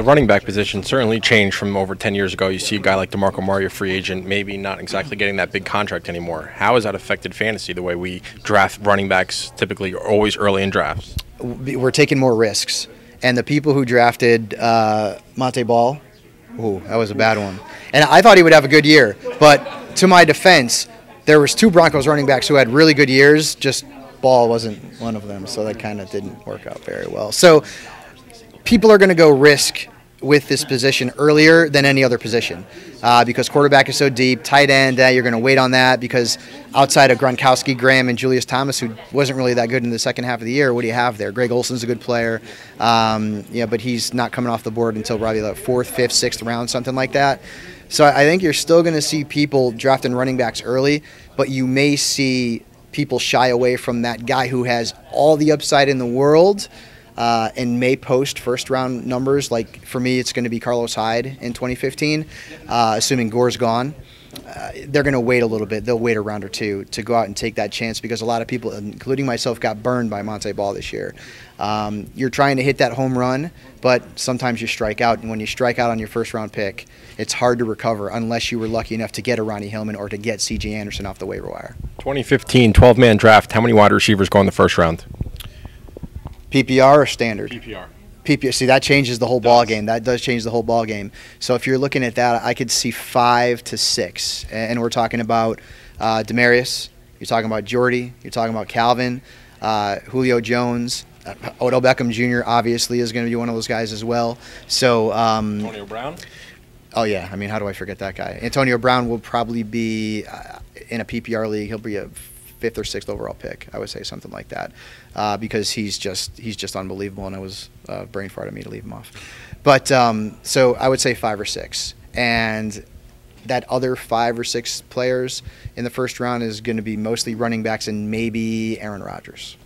the running back position certainly changed from over 10 years ago. You see a guy like DeMarco Murray, a free agent, maybe not exactly getting that big contract anymore. How has that affected fantasy, the way we draft running backs typically always early in drafts? We're taking more risks. And the people who drafted Monte Ball, ooh, that was a bad one. And I thought he would have a good year. But to my defense, there was 2 Broncos running backs who had really good years, just Ball wasn't one of them. So that kind of didn't work out very well. So people are going to go risk with this position earlier than any other position because quarterback is so deep. Tight end, you're going to wait on that because outside of Gronkowski, Graham, and Julius Thomas, who wasn't really that good in the second half of the year, what do you have there? Greg Olson's a good player, but he's not coming off the board until probably the 4th, 5th, 6th round, something like that. So I think you're still going to see people drafting running backs early, but you may see people shy away from that guy who has all the upside in the world and may post first-round numbers. Like, for me, it's going to be Carlos Hyde in 2015, assuming Gore's gone. They're going to wait a little bit. They'll wait a round or two to go out and take that chance because a lot of people, including myself, got burned by Monte Ball this year. You're trying to hit that home run, but sometimes you strike out. And when you strike out on your first-round pick, it's hard to recover unless you were lucky enough to get a Ronnie Hillman or to get C.J. Anderson off the waiver wire. 2015, 12-man draft. How many wide receivers go in the first round? PPR or standard? PPR. PPR. See, that changes the whole ball game. That does change the whole ball game. So if you're looking at that, I could see 5 to 6. And we're talking about Demaryius. You're talking about Jordy. You're talking about Calvin, Julio Jones. Odell Beckham Jr. obviously is going to be one of those guys as well. So Antonio Brown? Oh, yeah. I mean, how do I forget that guy? Antonio Brown will probably be in a PPR league. He'll be a 5th or 6th overall pick, I would say, something like that, because he's just unbelievable, and it was brain fart of me to leave him off. But so I would say 5 or 6, and that other 5 or 6 players in the first round is going to be mostly running backs and maybe Aaron Rodgers.